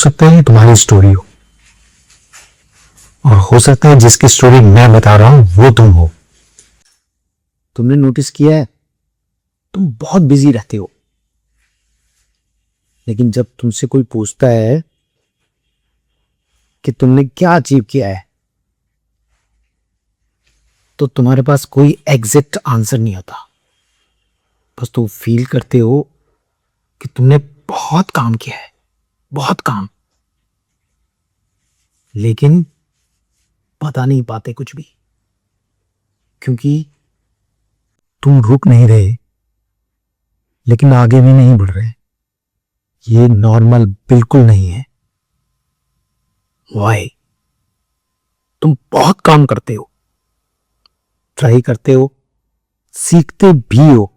सकता है ये तुम्हारी स्टोरी हो, और हो सकता है जिसकी स्टोरी मैं बता रहा हूं वो तुम हो। तुमने नोटिस किया है, तुम बहुत बिजी रहते हो, लेकिन जब तुमसे कोई पूछता है कि तुमने क्या अचीव किया है, तो तुम्हारे पास कोई एग्जैक्ट आंसर नहीं होता। बस तुम फील करते हो कि तुमने बहुत काम किया है, बहुत काम, लेकिन बता नहीं पाते कुछ भी, क्योंकि तुम रुक नहीं रहे लेकिन आगे भी नहीं बढ़ रहे। ये नॉर्मल बिल्कुल नहीं है। वाई? तुम बहुत काम करते हो, ट्राई करते हो, सीखते भी हो,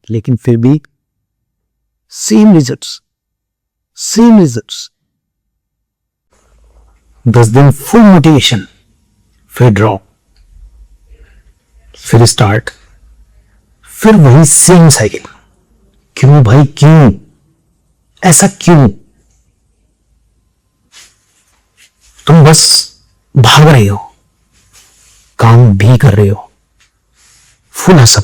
लेकिन फिर भी सेम रिजल्ट्स, सेम रिजल्ट्स। 10 दिन फुल मोटिवेशन, फिर ड्रॉप, फिर स्टार्ट, फिर वही सेम साइकिल। क्यों भाई, क्यों? ऐसा क्यों? तुम बस भाग रहे हो, काम भी कर रहे हो, फुल हसल,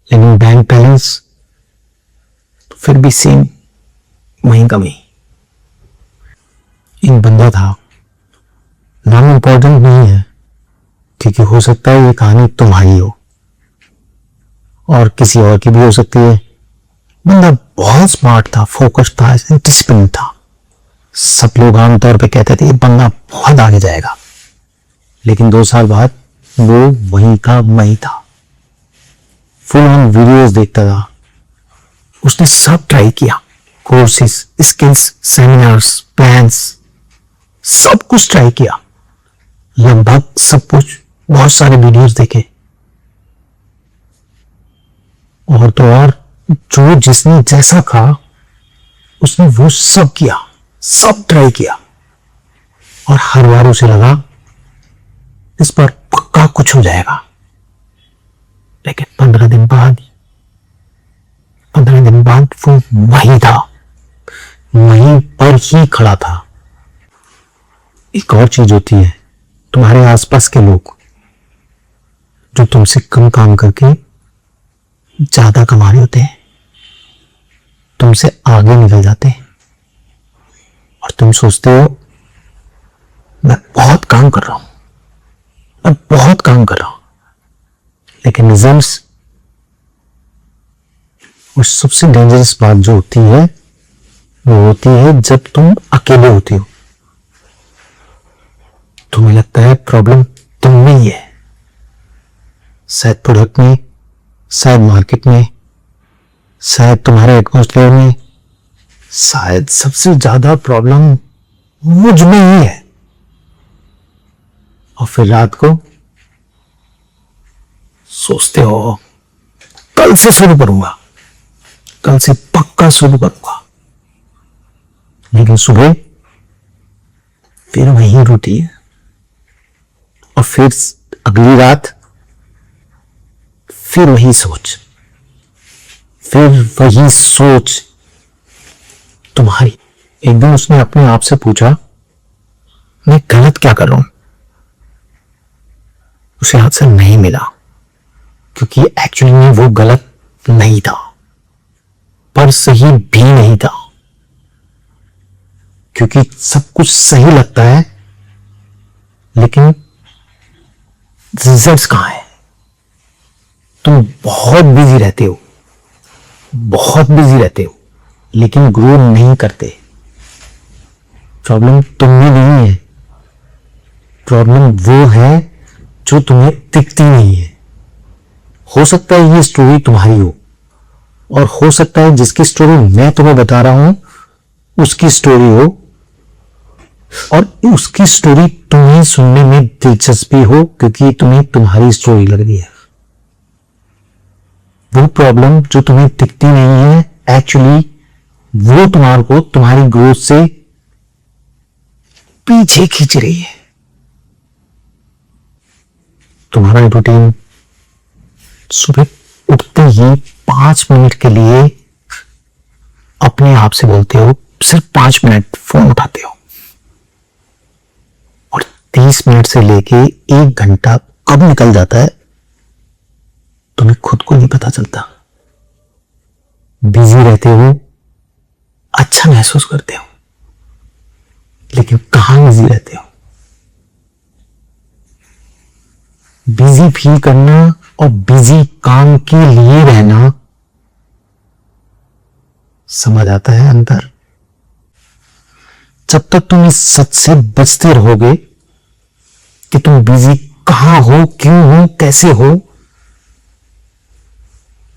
लेकिन बैंक बैलेंस तो फिर भी सेम, वहीं का वहीं। एक बंदा था, नाम इंपॉर्टेंट नहीं है, क्योंकि हो सकता है ये कहानी तुम्हारी हो और किसी और की भी हो सकती है। बंदा बहुत स्मार्ट था, फोकस्ड था, डिसिप्लिन था। सब लोग आमतौर पे कहते थे ये बंदा बहुत आगे जाएगा, लेकिन 2 साल बाद वो वहीं का वहीं था। फुल ऑन वीडियोस देखता था, उसने सब ट्राई किया, कोर्सेज, स्किल्स, सेमिनार्स, प्लान्स, सब कुछ ट्राई किया, लगभग सब कुछ, बहुत सारे वीडियोस देखे, और तो और जो जिसने जैसा कहा उसने वो सब किया, सब ट्राई किया, और हर बार उसे लगा इस पर पक्का कुछ हो जाएगा। लेकिन 15 दिन बाद वो वहीं था, वहीं पर ही खड़ा था। एक और चीज होती है, तुम्हारे आसपास के लोग जो तुमसे कम काम करके ज्यादा कमा रहे होते हैं, तुमसे आगे निकल जाते हैं, और तुम सोचते हो मैं बहुत काम कर रहा हूं, मैं बहुत काम कर रहा हूं, लेकिन रिजल्ट्स, और सबसे डेंजरस बात जो होती है वो होती है जब तुम अकेले होती हो। तुम्हें लगता है प्रॉब्लम तुम में ही है, शायद प्रोडक्ट में, शायद मार्केट में, शायद तुम्हारे एटमॉस्फेयर में, शायद सबसे ज्यादा प्रॉब्लम मुझ में ही है। और फिर रात को सोचते हो कल से शुरू करूंगा, कल से पक्का शुरू करूंगा, लेकिन सुबह फिर वही रूटीन, और फिर अगली रात फिर वही सोच, फिर वही सोच तुम्हारी। एक दिन उसने अपने आप से पूछा मैं गलत क्या कर रहा हूं? उसे आंसर नहीं मिला, क्योंकि एक्चुअली में वो गलत नहीं था, पर सही भी नहीं था। क्योंकि सब कुछ सही लगता है, लेकिन रिजल्ट्स कहां है? तुम बहुत बिजी रहते हो, बहुत बिजी रहते हो, लेकिन ग्रो नहीं करते। प्रॉब्लम तुम में नहीं है, प्रॉब्लम वो है जो तुम्हें दिखती नहीं है। हो सकता है ये स्टोरी तुम्हारी हो, और हो सकता है जिसकी स्टोरी मैं तुम्हें बता रहा हूं उसकी स्टोरी हो, और उसकी स्टोरी तुम्हें सुनने में दिलचस्पी हो क्योंकि तुम्हें तुम्हारी स्टोरी लग रही है। वो प्रॉब्लम जो तुम्हें दिखती नहीं है, एक्चुअली वो तुम्हारे को तुम्हारी ग्रोथ से पीछे खींच रही है। तुम्हारा रूटीन सुबह उठते ही 5 मिनट के लिए अपने आप से बोलते हो, सिर्फ 5 मिनट फोन उठाते हो, और 30 मिनट से लेके 1 घंटा कब निकल जाता है तुम्हें खुद को नहीं पता चलता। बिजी रहते हो, अच्छा महसूस करते हो, लेकिन कहां बिजी रहते हो। बिजी फील करना और बिजी काम के लिए रहना, समझ आता है अंतर। जब तक तुम इस सच से बचते रहोगे कि तुम बिजी कहां हो, क्यों हो, कैसे हो,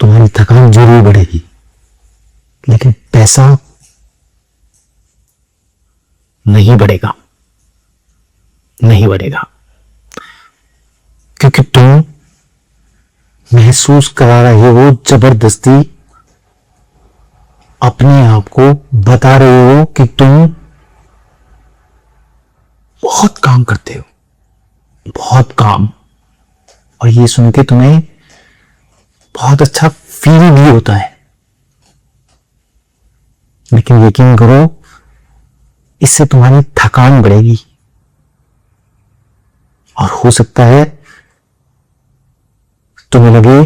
तुम्हारी थकान जरूर बढ़ेगी, लेकिन पैसा नहीं बढ़ेगा, नहीं बढ़ेगा। क्योंकि तुम महसूस करा रहे हो जबरदस्ती, अपने आप को बता रहे हो कि तुम बहुत काम करते हो, बहुत काम, और ये सुन के तुम्हें बहुत अच्छा फील भी होता है। लेकिन यकीन करो, इससे तुम्हारी थकान बढ़ेगी, और हो सकता है तुम्हें लगे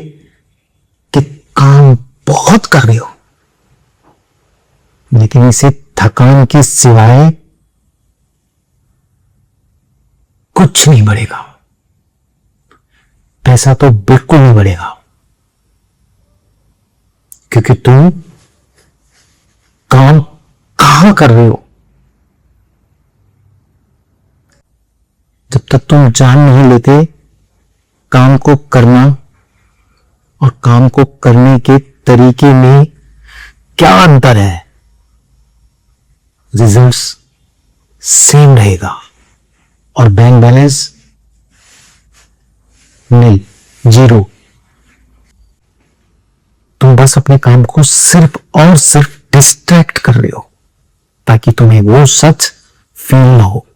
कि काम बहुत कर रहे हो, लेकिन इसे थकान के सिवाय कुछ नहीं बढ़ेगा। पैसा तो बिल्कुल नहीं बढ़ेगा, क्योंकि तुम काम कहां कर रहे हो। जब तक तुम जान नहीं लेते काम को करना और काम को करने के तरीके में क्या अंतर है, रिजल्ट्स सेम रहेगा और बैंक बैलेंस नील, जीरो। तुम बस अपने काम को सिर्फ और सिर्फ डिस्ट्रैक्ट कर रहे हो, ताकि तुम्हें वो सच फील ना हो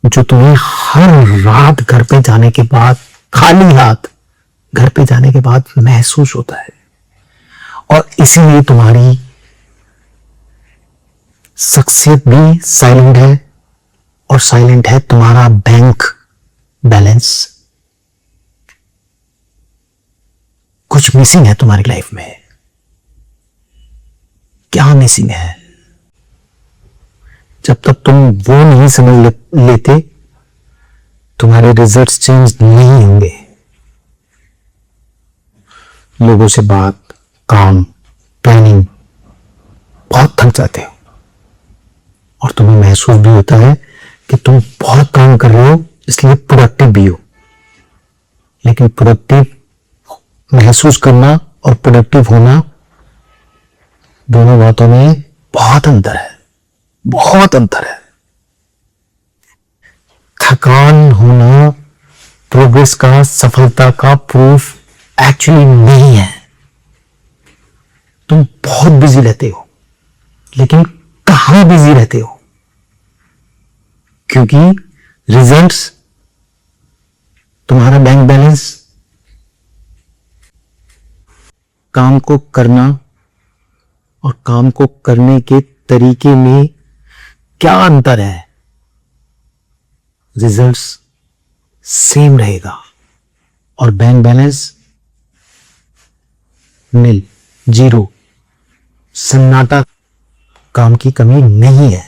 जो तुम्हें हर रात घर पे जाने के बाद, खाली हाथ घर पे जाने के बाद महसूस होता है। और इसीलिए तुम्हारी शख्सियत भी साइलेंट है, और साइलेंट है तुम्हारा बैंक बैलेंस। कुछ मिसिंग है तुम्हारी लाइफ में। क्या मिसिंग है? जब तक तुम वो नहीं समझ लेते, तुम्हारे रिजल्ट्स चेंज नहीं होंगे। लोगों से बात, काम, प्लानिंग, बहुत थक जाते हो, और तुम्हें महसूस भी होता है कि तुम बहुत काम कर रहे हो, इसलिए प्रोडक्टिव भी हो। लेकिन प्रोडक्टिव महसूस करना और प्रोडक्टिव होना, दोनों बातों में बहुत अंतर है, बहुत अंतर है। थकान होना प्रोग्रेस का, सफलता का प्रूफ एक्चुअली नहीं है। तुम बहुत बिजी रहते हो, लेकिन कहां बिजी रहते हो? क्योंकि रिजल्ट्स, तुम्हारा बैंक बैलेंस, काम को करना और काम को करने के तरीके में क्या अंतर है? रिजल्ट्स सेम रहेगा और बैंक बैलेंस नील, जीरो, सन्नाटा। काम की कमी नहीं है,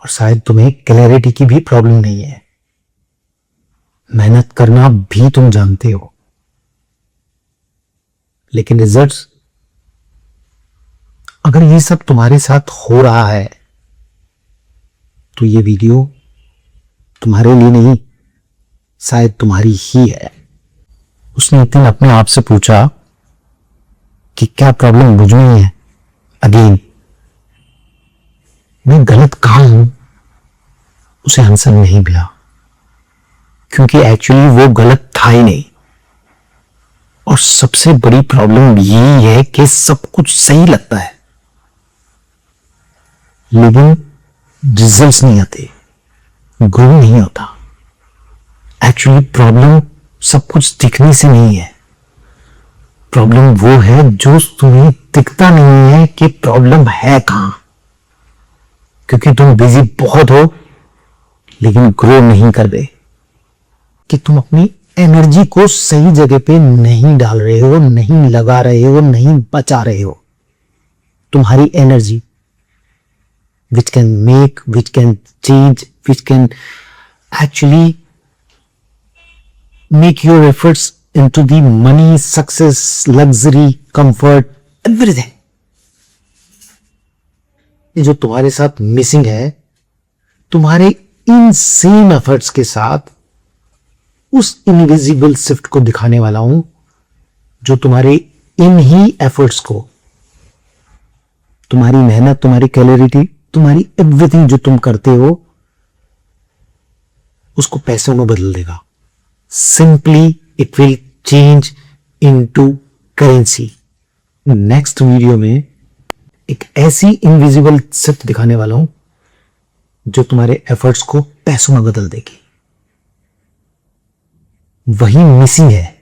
और शायद तुम्हें क्लैरिटी की भी प्रॉब्लम नहीं है। मेहनत करना भी तुम जानते हो, लेकिन रिजल्ट्स, अगर ये सब तुम्हारे साथ हो रहा है तो ये वीडियो तुम्हारे लिए नहीं, शायद तुम्हारी ही है। उसने एक दिन अपने आप से पूछा कि क्या प्रॉब्लम मुझ में है? अगेन, मैं गलत कहां हूं? उसे आंसर नहीं मिला, क्योंकि एक्चुअली वो गलत था ही नहीं। और सबसे बड़ी प्रॉब्लम यही है कि सब कुछ सही लगता है, लेकिन रिजल्ट्स नहीं आते, ग्रो नहीं होता। एक्चुअली प्रॉब्लम सब कुछ दिखने से नहीं है, प्रॉब्लम वो है जो तुम्हें दिखता नहीं है कि प्रॉब्लम है कहां, क्योंकि तुम बिजी बहुत हो लेकिन ग्रो नहीं कर रहे, कि तुम अपनी एनर्जी को सही जगह पे नहीं डाल रहे हो, नहीं लगा रहे हो, नहीं बचा रहे हो। तुम्हारी energy which can make, which can change, which can actually make your efforts into the money, success, luxury, comfort, everything. ये जो तुम्हारे साथ मिसिंग है, तुम्हारे इन सेम एफर्ट्स के साथ उस इनविजिबल शिफ्ट को दिखाने वाला हूं जो तुम्हारे इन ही एफर्ट्स को, तुम्हारी मेहनत, तुम्हारी क्लैरिटी, तुम्हारी एवरीथिंग जो तुम करते हो उसको पैसों में बदल देगा। Simply it will change into currency. Next video में एक ऐसी इनविजिबल शिफ्ट दिखाने वाला हूं जो तुम्हारे एफर्ट्स को पैसों में बदल देगी। वही मिसिंग है।